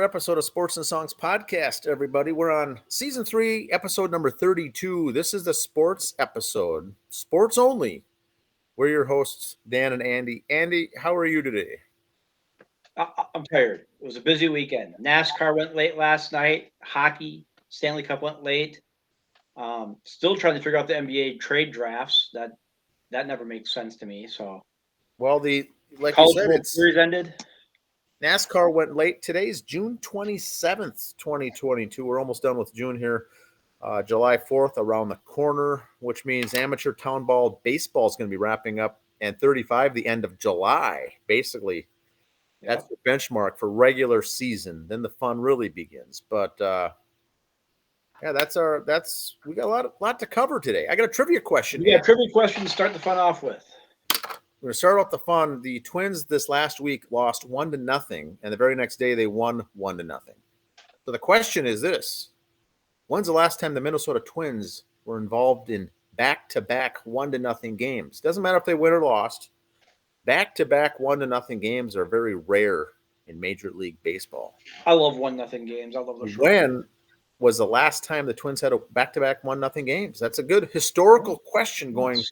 episode of Sports and Songs Podcast, everybody. We're on season 3, episode number 32. This is the sports episode, sports only. We're your hosts, Dan and Andy. Andy, how are you today? I'm tired. It was a busy weekend. NASCAR went late last night. Hockey, Stanley Cup went late. Still trying to figure out the NBA trade drafts. That never makes sense to me. So, Well, like you College said, World it's Series ended. NASCAR went late. Today's June 27th, 2022. We're almost done with June here. July 4th around the corner, which means amateur town ball baseball is going to be wrapping up, and 35 the end of July. Basically, that's the benchmark for regular season. Then the fun really begins. But yeah, we got a lot to cover today. I got a trivia question. We got a trivia question to start the fun off with. We're going to start off the fun. The Twins this last week lost 1-0, and the very next day they won 1-0. So the question is this: when's the last time the Minnesota Twins were involved in back-to-back 1-0 games? Doesn't matter if they win or lost. Back-to-back 1-0 games are very rare in Major League Baseball. I love 1-0 games. I love those. When was the last time the Twins had a back-to-back 1-0 games? That's a good historical question going.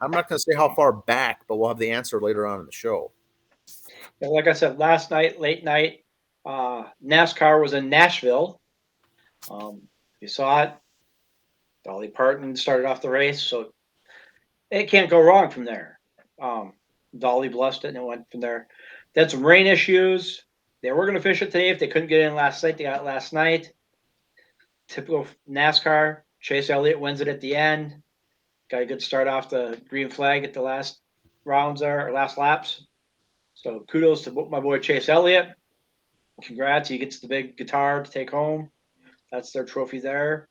I'm not going to say how far back, but we'll have the answer later on in the show. Like I said, last night, late night, NASCAR was in Nashville. You saw it. Dolly Parton started off the race, so it can't go wrong from there. Dolly blessed it, and it went from there. They had some rain issues. They were going to finish it today if they couldn't get in last night. They got it last night. Typical NASCAR. Chase Elliott wins it at the end. Got a good start off the green flag at the last rounds there, or last laps. So kudos to my boy Chase Elliott. Congrats. He gets the big guitar to take home. That's their trophy there.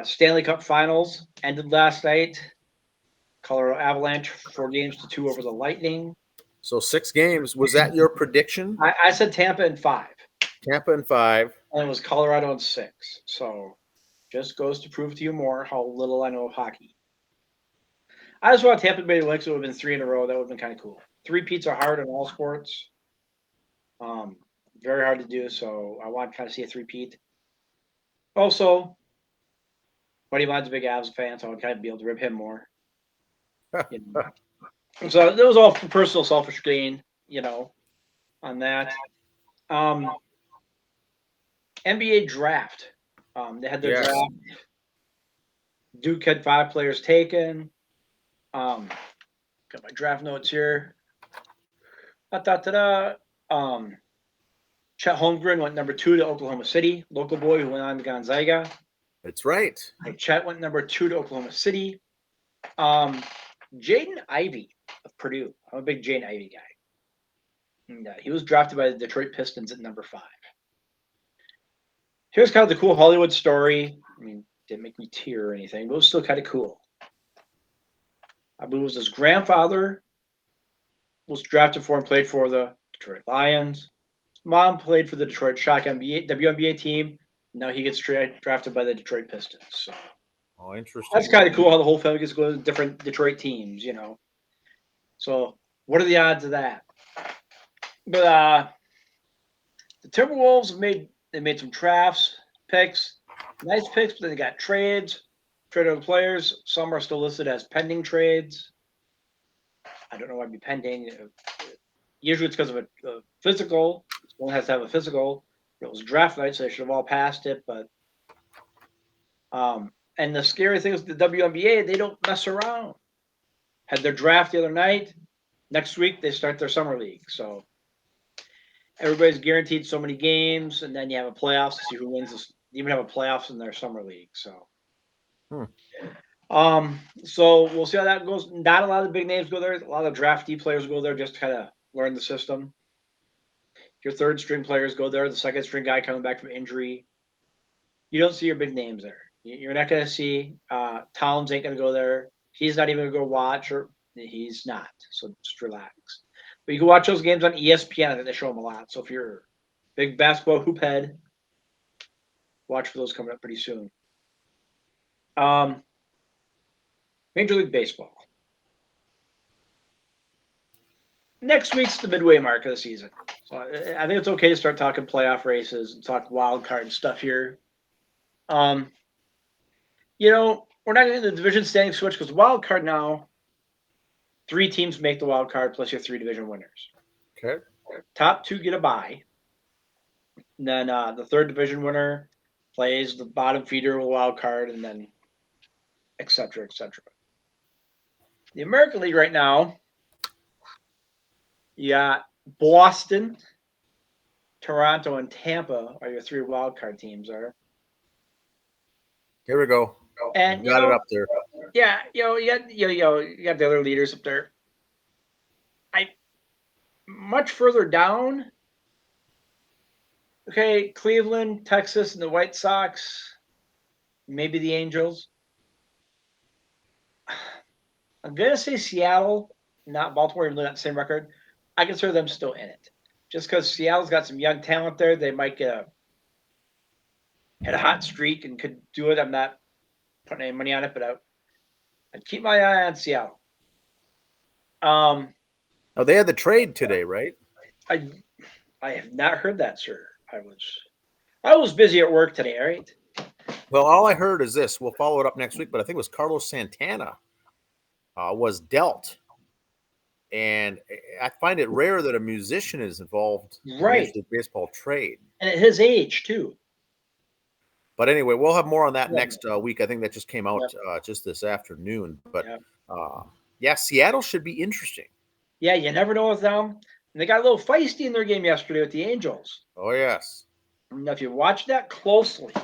Stanley Cup Finals ended last night. Colorado Avalanche 4-2 over the Lightning. So 6 games. Was that your prediction? I said Tampa in 5. Tampa in 5. And it was Colorado in 6. So just goes to prove to you more how little I know of hockey. I just want Tampa Bay to win, so it would have been 3 in a row. That would have been kind of cool. 3-peats are hard in all sports. Very hard to do, so I want to kind of see a 3-peat. Also, Buddy Mine's a big Avs fan, so I would kind of be able to rib him more. You know. So it was all for personal selfish gain, on that. NBA draft. They had their draft. Duke had 5 players taken. Got my draft notes here. Chet Holmgren went number 2 to Oklahoma City. Local boy who went on to Gonzaga. That's right. Chet went number 2 to Oklahoma City. Jaden Ivey of Purdue. I'm a big Jaden Ivey guy. And, he was drafted by the Detroit Pistons at number 5. Here's kind of the cool Hollywood story. I mean, didn't make me tear or anything, but it was still kind of cool. I believe it was his grandfather was drafted for and played for the Detroit Lions. Mom played for the Detroit Shock WNBA team. Now he gets drafted by the Detroit Pistons. So. Oh, interesting. That's kind of cool how the whole family gets to go to different Detroit teams, So what are the odds of that? But the Timberwolves made some drafts, picks, nice picks, but then they got trades, traded other players. Some are still listed as pending trades. I don't know why it'd be pending. Usually it's because of a physical. One has to have a physical. It was draft night, so they should have all passed it. But and the scary thing is the WNBA, they don't mess around. Had their draft the other night. Next week they start their summer league. So everybody's guaranteed so many games, and then you have a playoffs to see who wins this. You even have a playoffs in their summer league. So. So we'll see how that goes. Not a lot of the big names go there. A lot of draftee players go there just to kind of learn the system. Your third string players go there. The second string guy coming back from injury. You don't see your big names there. You're not going to see Towns ain't going to go there. He's not even going to go watch, or he's not. So just relax. But you can watch those games on ESPN. I think they show them a lot. So if you're a big basketball hoop head, watch for those coming up pretty soon. Major League Baseball. next week's the midway mark of the season. So I think it's okay to start talking playoff races and talk wild card stuff here. We're not going to the division standing switch because wild card now, 3 teams make the wild card plus your 3 division winners. Okay. Top 2 get a bye. And then the 3rd division winner plays the bottom feeder of a wild card, and then et cetera, et cetera. The American League right now, you got Boston, Toronto, and Tampa are your 3 wild card teams. Here we go. And got it up there. Yeah, you got the other leaders up there. Much further down. Okay, Cleveland, Texas, and the White Sox. Maybe the Angels. I'm gonna say Seattle, not Baltimore, even though they're not the same record. I consider them still in it. Just because Seattle's got some young talent there, they might had a hot streak and could do it. I'm not putting any money on it, but I'd keep my eye on Seattle. Oh, they had the trade today, right? I have not heard that, sir. I was busy at work today, all right? Well, all I heard is this. We'll follow it up next week, but I think it was Carlos Santana was dealt. And I find it rare that a musician is involved in a Major League Baseball trade. And at his age, too. But anyway, we'll have more on that next week. I think that just came out just this afternoon. But, Seattle should be interesting. Yeah, you never know with them. And they got a little feisty in their game yesterday with the Angels. Oh, yes. Now, if you watch that closely,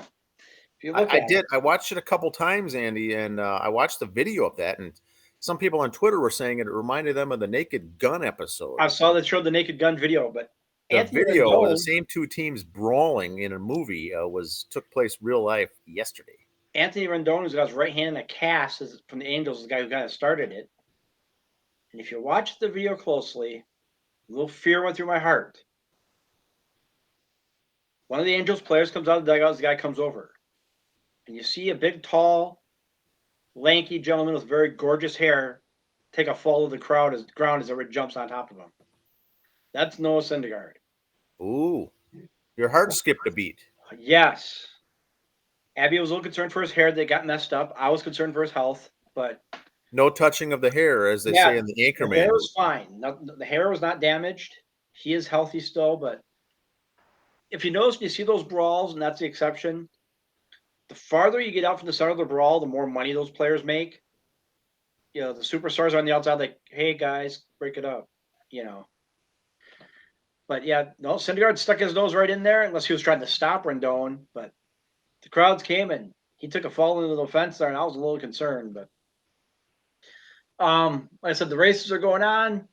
I did. I watched it a couple times, Andy, and I watched the video of that. And some people on Twitter were saying it reminded them of the Naked Gun episode. I saw they showed the Naked Gun video, but the video of the same 2 teams brawling in a movie took place real life yesterday. Anthony Rendon, who's got his right hand in a cast from the Angels, the guy who kind of started it. And if you watch the video closely, a little fear went through my heart. One of the Angels players comes out of the dugout, the guy comes over. And you see a big, tall, lanky gentleman with very gorgeous hair take a fall to the ground as everybody jumps on top of him. That's Noah Syndergaard. Ooh. Your heart skipped a beat. Yes. Abby was a little concerned for his hair that got messed up. I was concerned for his health, but... No touching of the hair, as they say in the Anchorman. The hair was fine. The hair was not damaged. He is healthy still, but if you notice, you see those brawls, and that's the exception. The farther you get out from the center of the brawl, the more money those players make. The superstars are on the outside, like, hey, guys, break it up, But, Syndergaard stuck his nose right in there, unless he was trying to stop Rendon. But the crowds came, and he took a fall into the fence there, and I was a little concerned. But, like I said, the races are going on.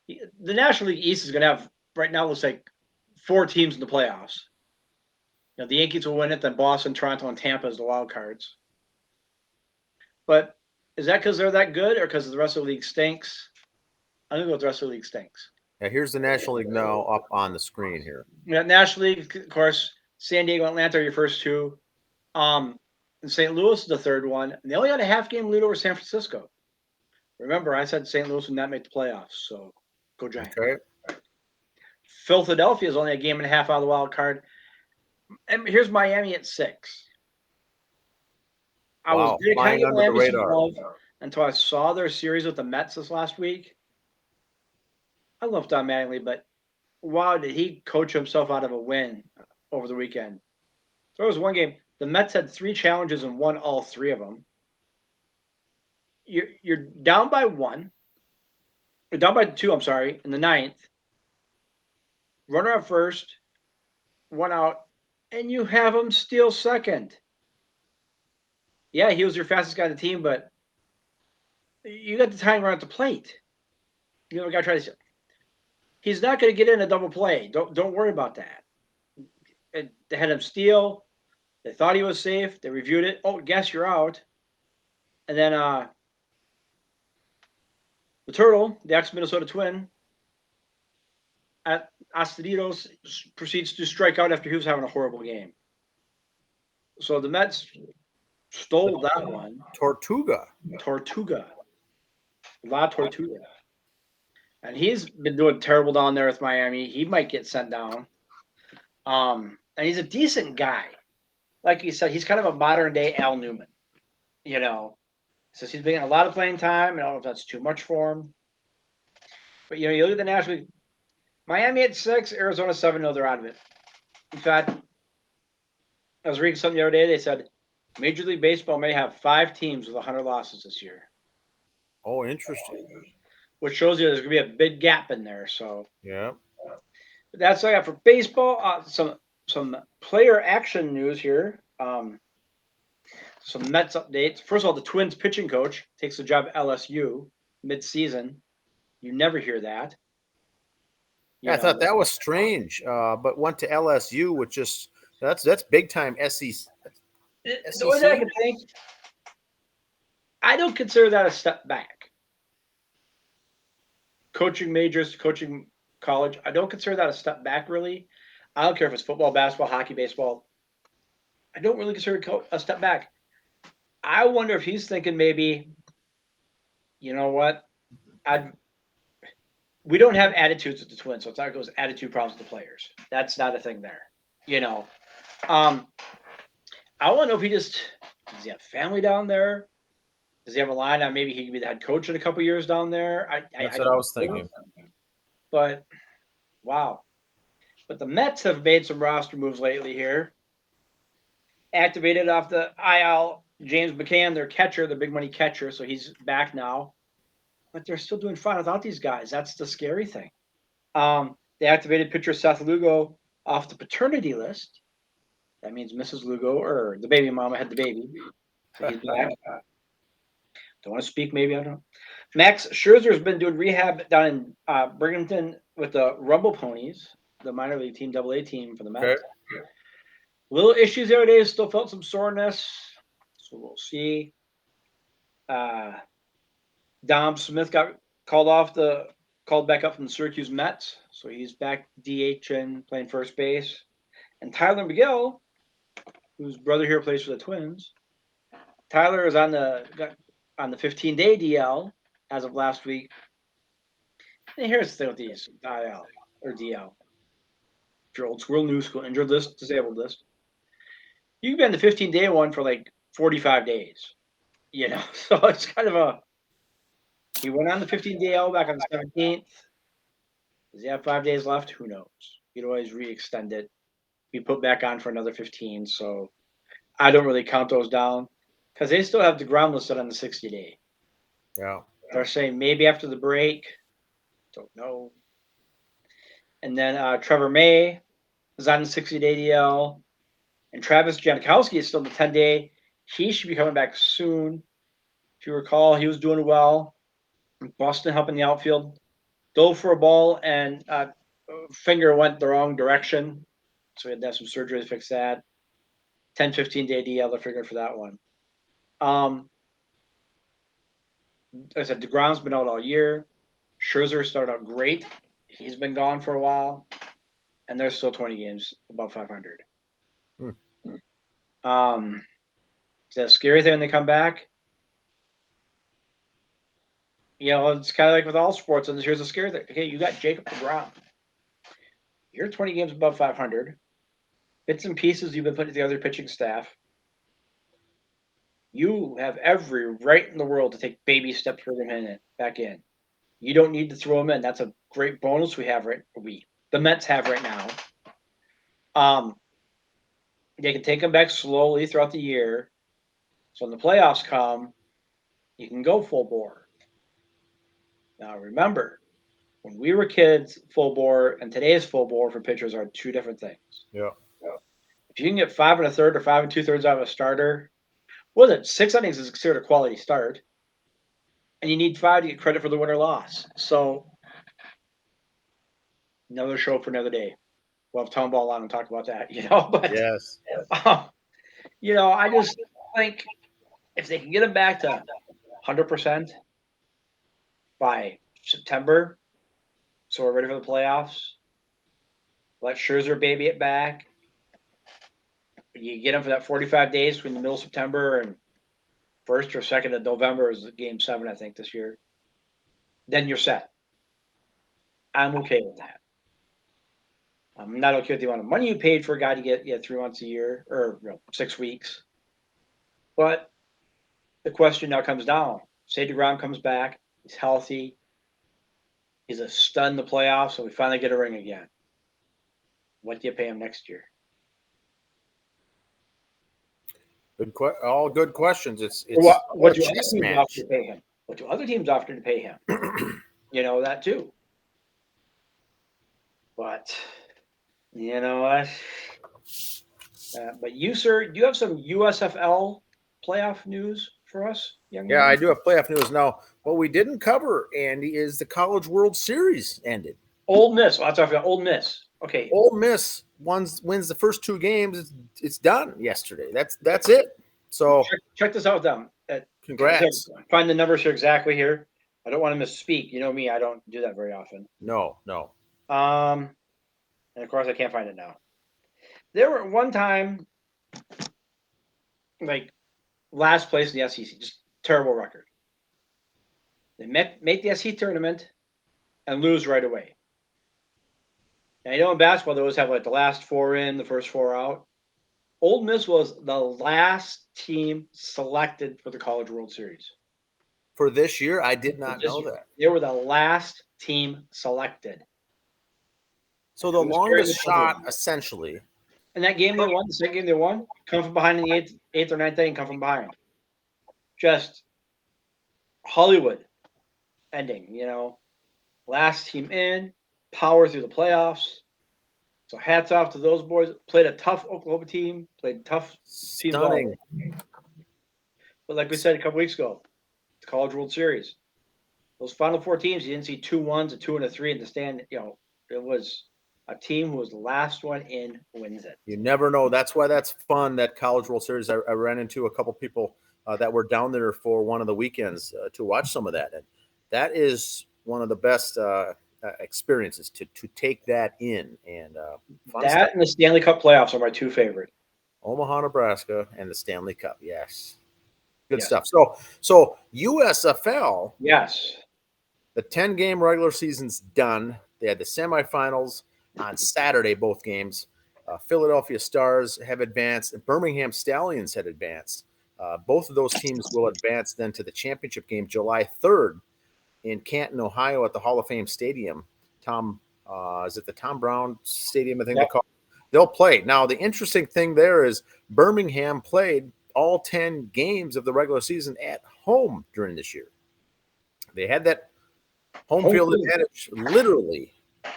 The National League East is going to have, right now, looks like 4 teams in the playoffs. The Yankees will win it, then Boston, Toronto, and Tampa as the wild cards. But is that because they're that good or because the rest of the league stinks? I'm going to go with the rest of the league stinks. Yeah, here's the National League now up on the screen here. Yeah, National League, of course, San Diego and Atlanta are your first 2. And St. Louis is the 3rd one. And they only had a half-game lead over San Francisco. Remember, I said St. Louis would not make the playoffs, so go Giants. Okay. Philadelphia is only a game and a half out of the wild card. And here's Miami at 6. I was kind of under the radar until I saw their series with the Mets this last week. I love Don Mattingly, but wow, did he coach himself out of a win over the weekend? There was one game. The Mets had 3 challenges and won all 3 of them. You're down by 1. You're down by 2, I'm sorry, in the 9th. Runner up first, 1 out, and you have him steal second. Yeah, he was your fastest guy on the team, but you got the time right at the plate. The guy tries to. He's not going to get in a double play. Don't worry about that. They had him steal. They thought he was safe. They reviewed it. Oh, guess you're out. And then the Turtle, the ex-Minnesota Twin, at Astudillos proceeds to strike out after he was having a horrible game. So the Mets stole that one. Tortuga. La Tortuga. And he's been doing terrible down there with Miami. He might get sent down. And he's a decent guy. Like you said, he's kind of a modern day Al Newman. Since he's been getting a lot of playing time. I don't know if that's too much for him. But, you look at the National League. Miami at 6, Arizona 7. No, they're out of it. In fact, I was reading something the other day. They said Major League Baseball may have 5 teams with 100 losses this year. Oh, interesting. Which shows you there's going to be a big gap in there. So yeah. But that's all I got for baseball. Some player action news here. Some Mets updates. First of all, the Twins pitching coach takes the job at LSU mid-season. You never hear that. I thought that was strange, but went to LSU, which just that's big time SEC. The way that I can think, I don't consider that a step back. Coaching majors, coaching college, I don't consider that a step back, really. I don't care if it's football, basketball, hockey, baseball. I don't really consider it a step back. I wonder if he's thinking maybe, you know what, we don't have attitudes with the Twins, so it's not like it was attitude problems with the players. That's not a thing there. I want to know if does he have family down there? Does he have a line on maybe he could be the head coach in a couple years down there? That's what I was thinking. But, wow. But the Mets have made some roster moves lately here. Activated off the IL James McCann, their catcher, the big money catcher, so he's back now. But they're still doing fine without these guys. That's the scary thing. They activated pitcher Seth Lugo off the paternity list. That means Mrs. Lugo, or the baby mama had the baby. So he's back. Don't want to speak, maybe, I don't know. Max Scherzer's been doing rehab down in Binghamton with the Rumble Ponies, the minor league team, AA team for the Mets. Okay. Little issues the other day, still felt some soreness. So we'll see. Dom Smith got called back up from the Syracuse Mets. So he's back DHing, playing first base. And Tyler McGill, whose brother here plays for the Twins. Tyler is on the 15-day DL as of last week. And here's the thing with these IL or DL. If you're old school, new school, injured list, disabled list, you can be on the 15-day one for like 45 days. So it's kind of he went on the 15-day DL back on the 17th. Does he have 5 days left? Who knows? He'd always re-extend it. Be put back on for another 15. So I don't really count those down because they still have DeGrom listed on the 60-day. Yeah. They're saying maybe after the break. Don't know. And then Trevor May is on the 60-day DL. And Travis Jankowski is still the 10-day. He should be coming back soon. If you recall, he was doing well. Boston helping the outfield. Dove for a ball, and finger went the wrong direction. So we had to have some surgery to fix that. 10, 15-day DL, they're figuring for that one. Like I said, DeGrom's been out all year. Scherzer started out great. He's been gone for a while. And there's still 20 games above 500. Is that a scary thing when they come back? It's kind of like with all sports, and here's a scary thing. Okay, you got Jacob DeGrom. You're 20 games above 500. Bits and pieces you've been putting together pitching staff. You have every right in the world to take baby steps for them back in. You don't need to throw them in. That's a great bonus the Mets have right now. They can take them back slowly throughout the year. So when the playoffs come, you can go full bore. Now remember, when we were kids, full bore and today's full bore for pitchers are two different things. Yeah. If you can get 5 1/3 or 5 2/3 out of a starter, 6 innings is considered a quality start. And you need 5 to get credit for the win or loss. So another show for another day. We'll have Town Ball on and talk about that, But yes, I just think if they can get them back to 100% by September, so we're ready for the playoffs. Let Scherzer baby it back. You get them for that 45 days between the middle of September and 1st or 2nd of November is Game 7, I think, this year. Then you're set. I'm okay with that. I'm not okay with the amount of money you paid for a guy to get 3 months a year or 6 weeks. But the question now comes down. Say DeGrom comes back, he's healthy, he's a stud in the playoffs, so we finally get a ring again. What do you pay him next year? All good questions. It's what do a other chess teams match. offer to pay him? What do other teams offer to pay him? That too. But you know what? But you, sir, do you have some USFL playoff news for us, young Yeah, man? I do have playoff news now. What we didn't cover, Andy, is the College World Series ended. Ole Miss. Well, that's off Ole Miss. Okay. Ole Miss wins the first 2 games. It's done yesterday. That's it. So check this out, then. Congrats. Find the numbers here exactly here. I don't want to misspeak. You know me, I don't do that very often. No. And of course I can't find it now. There were one time, like last place in the SEC, just terrible record. They make the SEC tournament and lose right away. And in basketball, they always have like the last 4 in, the first 4 out. Ole Miss was the last team selected for the College World Series. For this year, I did not know that. They were the last team selected. So the longest shot, essentially. And that game they won, the second game they won, come from behind in the eighth or ninth inning, come from behind. Just Hollywood ending, Last team in, power through the playoffs. So hats off to those boys. Played a tough Oklahoma team, played tough teams. Stunning. But like we said a couple weeks ago, the College World Series, those final 4 teams, you didn't see 2 1s, a 2 and a 3 in the stand. It was a team who was the last one in wins it. You never know. That's why that's fun, that College World Series. I ran into a couple people that were down there for one of the weekends to watch some of that. And that is one of the best experiences to take that in. And that and the Stanley Cup playoffs are my 2 favorite. Omaha, Nebraska, and the Stanley Cup. Yes. Good stuff. So USFL. Yes. The 10-game regular season's done. They had the semifinals on Saturday, both games. Philadelphia Stars have advanced, and Birmingham Stallions had advanced. Both of those teams will advance then to the championship game July 3rd in Canton, Ohio at the Hall of Fame Stadium. Is it the Tom Brown Stadium, I think they call it? They'll play. Now, the interesting thing there is Birmingham played all 10 games of the regular season at home during this year. They had that home field advantage, literally.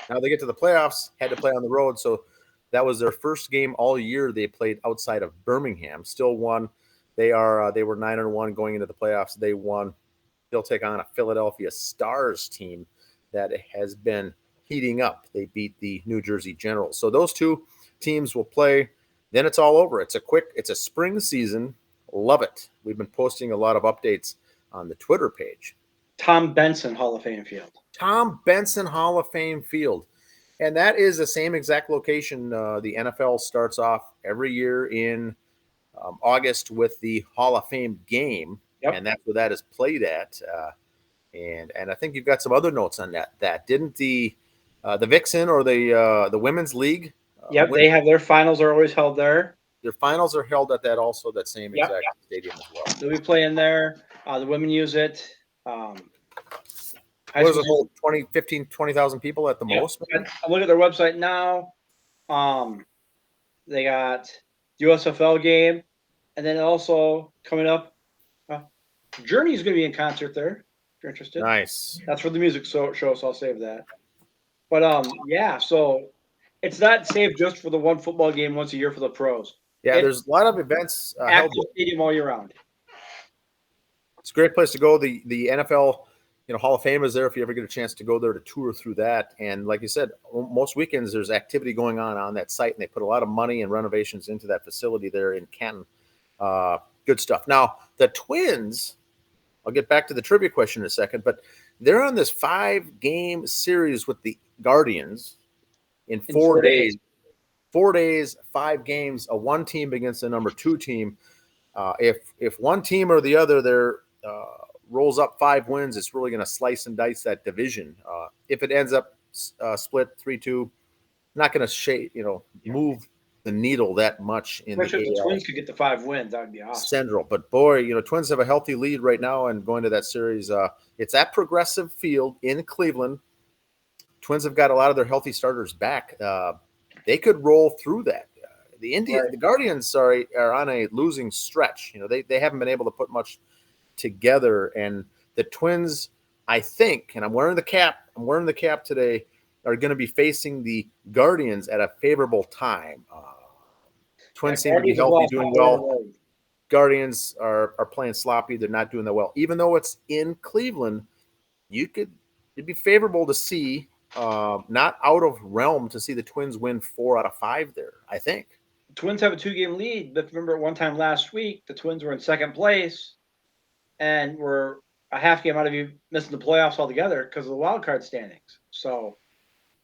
Now they get to the playoffs, had to play on the road, so that was their first game all year they played outside of Birmingham. Still won. They were 9-1 going into the playoffs. They won. They'll take on a Philadelphia Stars team that has been heating up. They beat the New Jersey Generals. So those 2 teams will play. Then it's all over. It's a spring season. Love it. We've been posting a lot of updates on the Twitter page. Tom Benson Hall of Fame Field. Tom Benson Hall of Fame Field. And that is the same exact location. The NFL starts off every year in August with the Hall of Fame game. Yep. And that's where that is played at. And I think you've got some other notes on that. Didn't the Vixen or the Women's League? They have their finals are always held there. Their finals are held at that same exact stadium as well. They'll be playing there. The women use it. What does it hold? 20,000 people at the most? I'm looking at their website now. They got the USFL game, and then also coming up, Journey is going to be in concert there. If you're interested, nice. That's for the music show, so I'll save that. But so it's not saved just for the one football game once a year for the pros. Yeah, there's a lot of events held at the stadium all year round. It's a great place to go. The NFL, Hall of Fame is there if you ever get a chance to go there to tour through that. And like you said, most weekends there's activity going on that site, and they put a lot of money and renovations into that facility there in Canton. Good stuff. Now, the Twins, I'll get back to the trivia question in a second, but they're on this 5-game series with the Guardians in 4 days. 4 days, 5 games, a 1 team against the number 2 team. If one team or the other rolls up 5 wins, it's really going to slice and dice that division. If it ends up split 3-2. Not going to move the needle that much in Especially the if the AL Twins could get the 5 wins, that would be awesome. Central. But boy, Twins have a healthy lead right now and going to that series. It's at Progressive Field in Cleveland. Twins have got a lot of their healthy starters back. They could roll through that. The Guardians are on a losing stretch. They haven't been able to put much together, and the Twins, I think, and I'm wearing the cap today, are going to be facing the Guardians at a favorable time. Twins seem to be healthy, doing well. Guardians are playing sloppy. They're not doing that well. Even though it's in Cleveland, it'd be favorable to see, not out of realm to see the Twins win 4 out of 5 there, I think. The Twins have a 2-game lead, but remember at one time last week, the Twins were in second place and were a half game out of you missing the playoffs altogether because of the wild card standings. So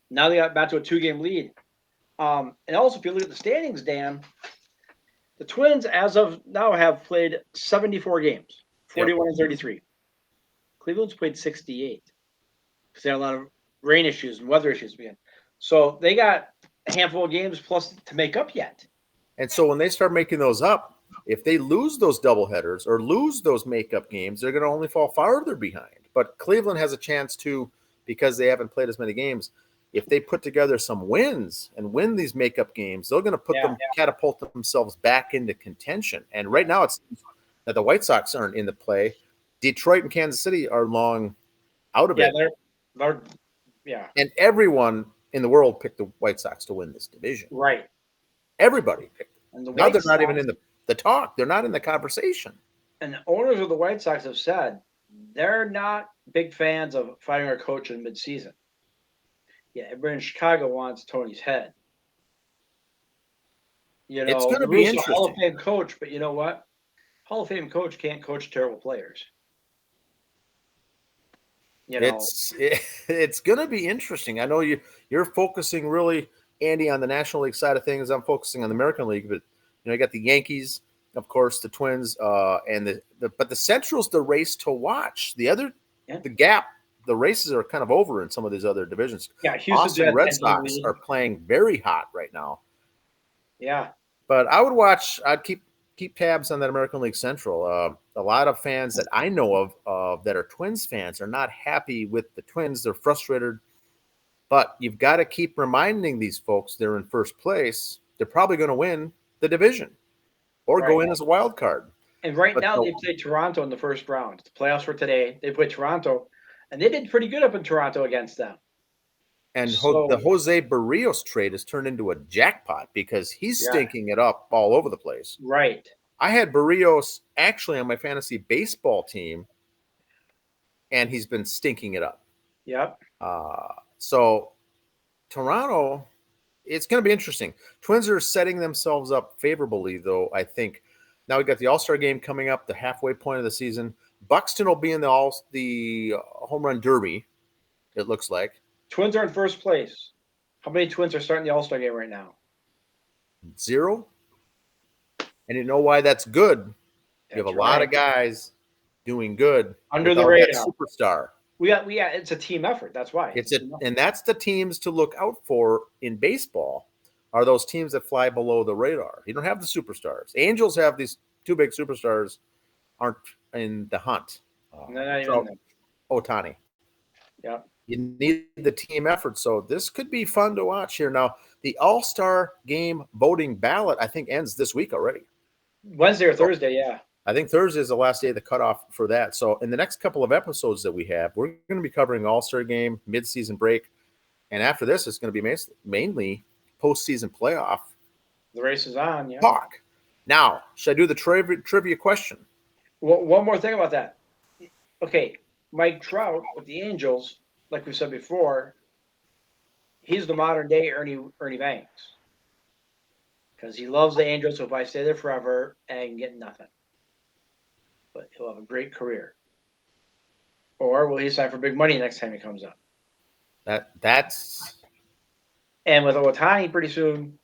now they got back to a 2-game lead. And also, if you look at the standings, Dan, the Twins, as of now, have played 74 games, 41 and 33. Cleveland's played 68 because they had a lot of rain issues and weather issues again. So they got a handful of games plus to make up yet. And so when they start making those up, if they lose those doubleheaders or lose those makeup games, they're going to only fall farther behind. But Cleveland has a chance to, because they haven't played as many games, if they put together some wins and win these makeup games, they're going to catapult themselves back into contention. And right now it's that the White Sox aren't in the play. Detroit and Kansas City are long out of it. Yeah. And everyone in the world picked the White Sox to win this division. Right. Everybody picked them. And now they're not even in the talk. They're not in the conversation. And the owners of the White Sox have said they're not big fans of firing a coach in midseason. Yeah, everybody in Chicago wants Tony's head. It's going to be interesting. Hall of Fame coach, but you know what? Hall of Fame coach can't coach terrible players. It's going to be interesting. I know you're focusing really, Andy, on the National League side of things. I'm focusing on the American League, but you got the Yankees, of course, the Twins, and but the Central's the race to watch. The gap. The races are kind of over in some of these other divisions. Yeah, Houston Red Sox are playing very hot right now. Yeah, but I'd keep tabs on that American League Central. A lot of fans that I know of that are Twins fans are not happy with the Twins. They're frustrated, but you've got to keep reminding these folks they're in first place. They're probably going to win the division or go in as a wild card. And now they played Toronto in the first round. The playoffs were today. They played Toronto. And they did pretty good up in Toronto against them. And the Jose Barrios trade has turned into a jackpot because he's stinking it up all over the place. Right. I had Barrios actually on my fantasy baseball team, and he's been stinking it up. Yep. So Toronto, it's going to be interesting. Twins are setting themselves up favorably, though, I think. Now we got the All-Star game coming up, the halfway point of the season. Buxton will be in the home run derby, it looks like. Twins are in first place. How many Twins are starting the All-Star game right now? 0. And you know why that's good? You have a lot of guys doing good under the radar. Superstar. We got. It's a team effort. That's why. And that's the teams to look out for in baseball. Are those teams that fly below the radar? You don't have the superstars. Angels have these 2 big superstars, aren't in the hunt. Ohtani. Yeah. You need the team effort. So this could be fun to watch here. Now, the All-Star game voting ballot, I think, ends this week already. Wednesday or Thursday, yeah. I think Thursday is the last day of the cutoff for that. So in the next couple of episodes that we have, we're going to be covering All-Star game, mid-season break. And after this, it's going to be mainly postseason playoff. The race is on, yeah. Talk. Now, should I do the trivia question? Well, one more thing about that. Okay, Mike Trout with the Angels, like we said before, he's the modern day Ernie Banks. Because he loves the Angels, so if I stay there forever, I can get nothing. But he'll have a great career. Or will he sign for big money next time he comes up? That's... And with Ohtani, pretty soon,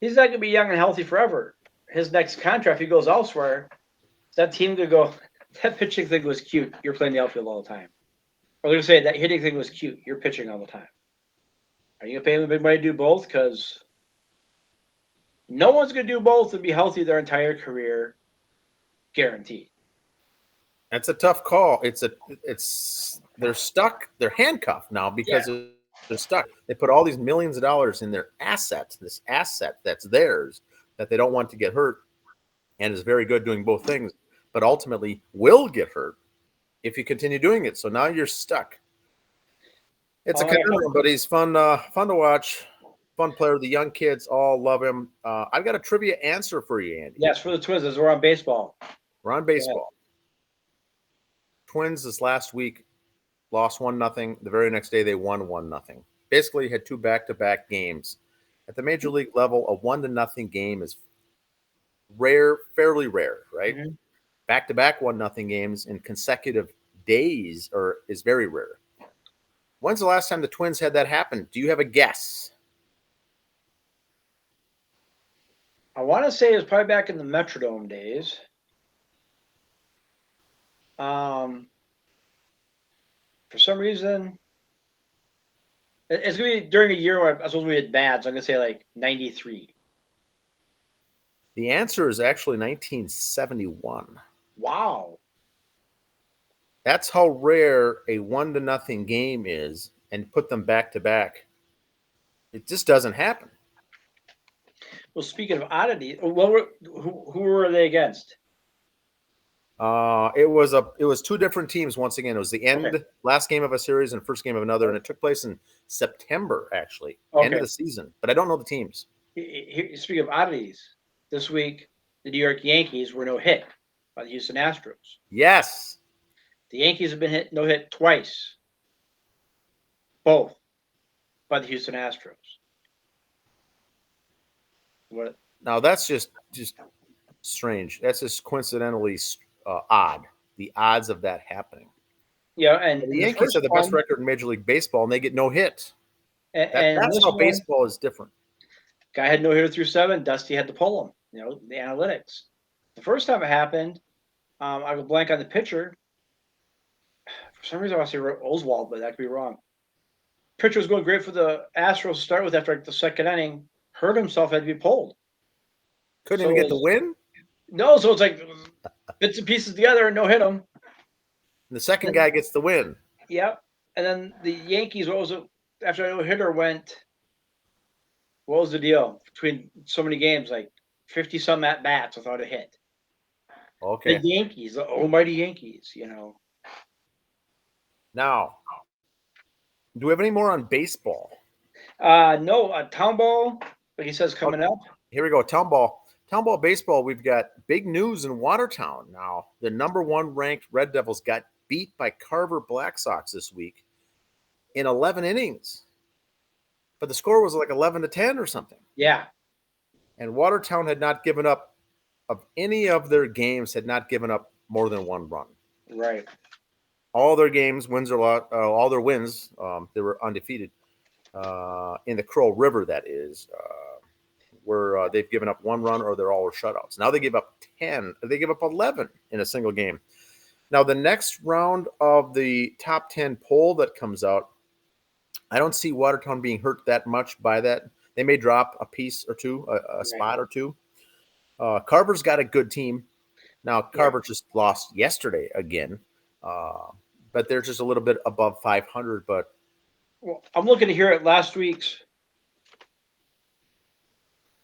he's not going to be young and healthy forever. His next contract, if he goes elsewhere, that team could go, that pitching thing was cute. You're playing the outfield all the time. Or let's say that hitting thing was cute. You're pitching all the time. Are you gonna pay them big money to do both? Because no one's gonna do both and be healthy their entire career, guaranteed. That's a tough call. They're stuck. They're handcuffed now because they're stuck. They put all these millions of dollars in their assets, this asset that's theirs that they don't want to get hurt, and is very good doing both things, but ultimately will get hurt if you continue doing it. So now you're stuck. It's a conundrum, but he's fun to watch. Fun player. The young kids all love him. I've got a trivia answer for you, Andy. Yes, for the Twins, as we're on baseball. We're on baseball. Twins this last week lost 1-0. The very next day they won 1-0. Basically had two back-to-back games. At the major league level, a 1-0 game is rare, fairly rare, right? Mm-hmm. Back-to-back 1-0 games in consecutive days is very rare. When's the last time the Twins had that happen? Do you have a guess? I want to say it was probably back in the Metrodome days. For some reason, it's going to be during a year where I suppose we had bad, so I'm going to say like 93. The answer is actually 1971. Wow. That's how rare a 1-0 game is, and put them back to back. It just doesn't happen. Well, speaking of oddity, who were they against? It was two different teams once again. It was the last game of a series and first game of another, and it took place in September, actually, end of the season. But I don't know the teams. Speaking of oddities, this week the New York Yankees were no hit by the Houston Astros. Yes. The Yankees have been no hit twice, both by the Houston Astros. What? Now that's just strange. That's just coincidentally odd. The odds of that happening. Yeah, and the Yankees have the best record in Major League Baseball, and they get no hit. That's how baseball is different. Guy had no hitter through 7. Dusty had to pull him. You know, the analytics. The first time it happened, I go blank on the pitcher. For some reason, I want to say Oswald, but that could be wrong. Pitcher was going great for the Astros to start with after the second inning. Hurt himself, had to be pulled. Couldn't even get the win? No, so it's like bits and pieces together and no hit him. And the second guy gets the win. Yep. And then the Yankees, what was it? After a no hitter went, what was the deal between so many games? Like 50-some at bats without a hit. Okay. The Yankees, the almighty Yankees, you know. Now, do we have any more on baseball? No, town ball, like he says, coming up. Here we go. Town ball baseball. We've got big news in Watertown now. The number 1 ranked Red Devils got beat by Carver Black Sox this week in 11 innings. But the score was like 11-10 or something. Yeah. And Watertown had not given up, of any of their games, had not given up more than 1 run. Right. All their games, wins or loss, all their wins, they were undefeated in the Crow River, that is, where they've given up 1 run or they're all shutouts. Now they give up 10. They give up 11 in a single game. Now the next round of the top 10 poll that comes out, I don't see Watertown being hurt that much by that. They may drop a piece or two, a spot or two. Carver's got a good team. Now Carver just lost yesterday again. But they're just a little bit above 500. But I'm looking to hear at last week's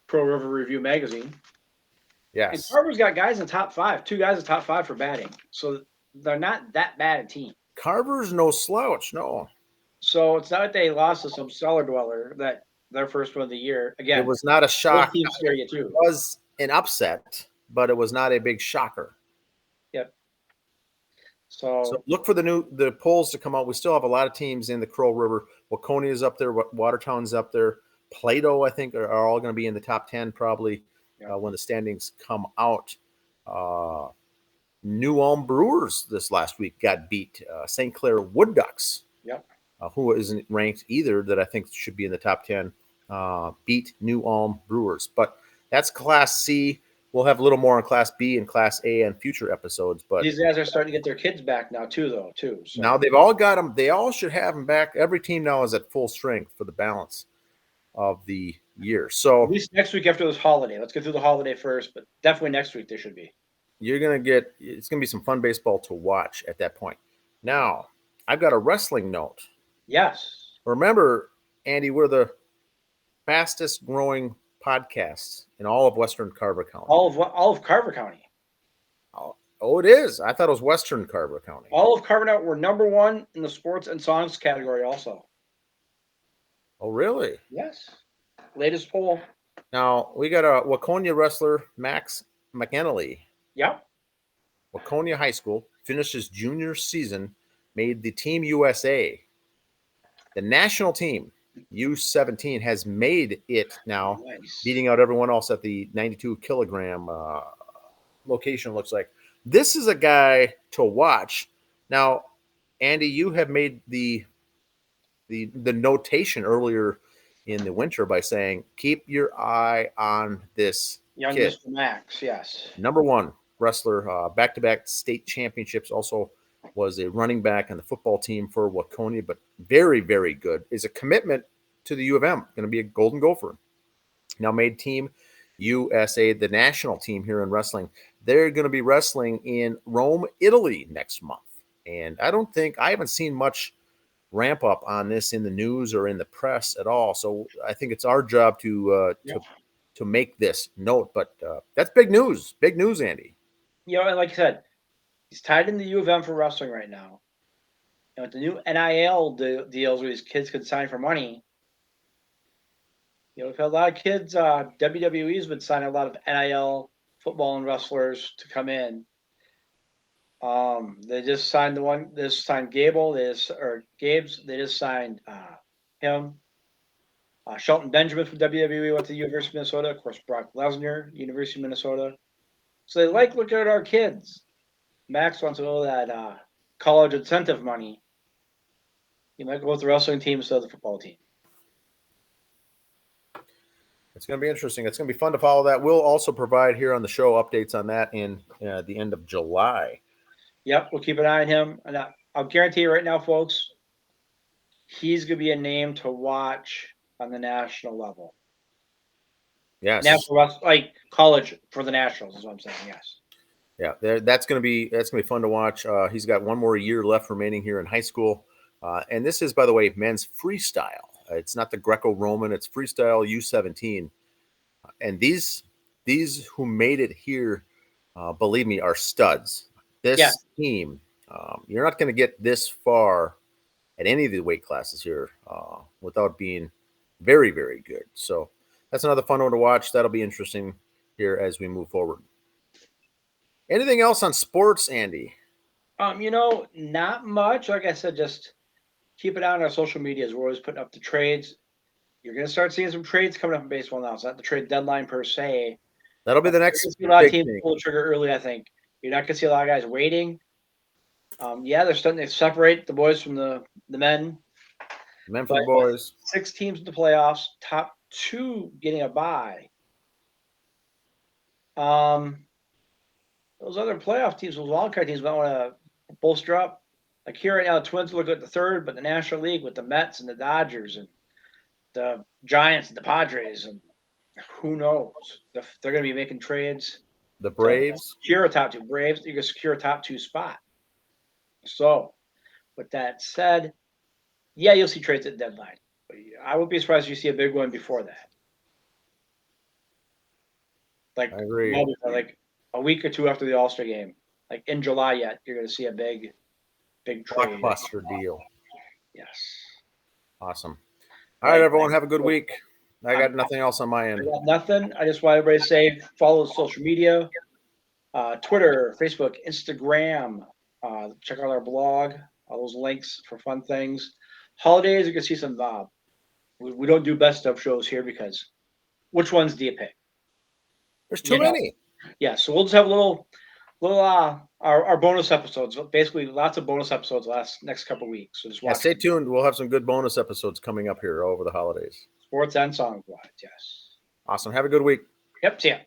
Pro River Review magazine. Yes. And Carver's got guys in the top 5, 2 guys in the top 5 for batting. So they're not that bad a team. Carver's no slouch, no. So it's not that they lost to some cellar dweller that their first one of the year. Again, it was not a shock. Teams scare you too. It was an upset, but it was not a big shocker. Yep. So look for the polls to come out. We still have a lot of teams in the Crow River. Waconia is up there. Watertown's up there. Plato, I think, are all going to be in the top 10 probably when the standings come out. New Ulm Brewers this last week got beat. St. Clair Wood Ducks, who isn't ranked either, that I think should be in the top 10, beat New Ulm Brewers. But that's Class C. we'll have a little more on Class B and Class A and future episodes. But these guys are starting to get their kids back now too, though. So now they've all got them. They all should have them back. Every team now is at full strength for the balance of the year. So at least next week after this holiday. Let's get through the holiday first, but definitely next week they should be. it's gonna be some fun baseball to watch at that point. Now, I've got a wrestling note. Yes. Remember, Andy, we're the fastest growing podcasts in all of Western Carver County. All of Carver County. Oh, it is. I thought it was Western Carver County. All of Carver County. We're number 1 in the sports and songs category also. Oh, really? Yes. Latest poll. Now, we got a Waconia wrestler, Max McEnelly. Yep. Waconia High School, finished his junior season, made the Team USA. The national team, U17, has made it now, Nice. beating out everyone else at the 92 kilogram location, looks like. This is a guy to watch. Now, Andy, you have made the notation earlier in the winter by saying, keep your eye on this Young kid. Mr. Max, yes. Number 1 wrestler, back-to-back state championships, also was a running back on the football team for Waconia, but very, very good. Is a commitment to the U of M, going to be a Golden Gopher. Now made Team USA, the national team here in wrestling. They're going to be wrestling in Rome, Italy next month. And I haven't seen much ramp up on this in the news or in the press at all. So I think it's our job to make this note. But that's big news. Big news, Andy. And like I said, he's tied in the U of M for wrestling right now. And with the new NIL deals where these kids could sign for money, we've had a lot of kids. WWE's been signing a lot of NIL football and wrestlers to come in. They just signed They just signed Gable. Gabe's. They just signed him. Shelton Benjamin from WWE went to the University of Minnesota. Of course, Brock Lesnar, University of Minnesota. So they like looking at our kids. Max wants all that college incentive money. You might go with the wrestling team instead of the football team. It's going to be interesting. It's going to be fun to follow that. We'll also provide here on the show updates on that in the end of July. Yep, we'll keep an eye on him. And I'll guarantee you right now, folks, he's going to be a name to watch on the national level. Yes. National, like college for the Nationals is what I'm saying, yes. Yeah, that's going to be fun to watch. He's got one more year left remaining here in high school. And this is, by the way, men's freestyle. It's not the Greco-Roman. It's freestyle U17. And these who made it here, believe me, are studs. This team, you're not going to get this far at any of the weight classes here without being very, very good. So that's another fun one to watch. That'll be interesting here as we move forward. Anything else on sports, Andy? Not much. Like I said, just keep it on our social medias. We're always putting up the trades. You're going to start seeing some trades coming up in baseball now. It's not the trade deadline per se. That'll be the next a lot of teams thing. pull the trigger early, I think. You're not going to see a lot of guys waiting. They're starting to separate the boys from the men. Men for the boys. 6 teams in the playoffs, top 2 getting a bye. Those other playoff teams, those wildcard teams, might want to bolster up. Like here right now, the Twins look at the 3rd, but the National League with the Mets and the Dodgers and the Giants and the Padres, and who knows? They're going to be making trades. The Braves. Secure a top 2. Braves, you can secure a top 2 spot. So, with that said, you'll see trades at the deadline. But I would be surprised if you see a big one before that. Like, I agree. Like a week or 2 after the All-Star game, like in July yet, you're going to see a big trade. Blockbuster deal. Yes. Awesome. All right, everyone, have a good week. I got nothing else on my end. I got nothing. I just want everybody to say follow social media, Twitter, Facebook, Instagram. Check out our blog. All those links for fun things. Holidays, you can see some. We don't do best of shows here because which ones do you pick? There's too many. Yeah, so we'll just have a little our bonus episodes. Basically, lots of bonus episodes next couple of weeks. So just watch. Stay tuned. We'll have some good bonus episodes coming up here over the holidays. Sports and songs wise, yes. Awesome. Have a good week. Yep. See ya.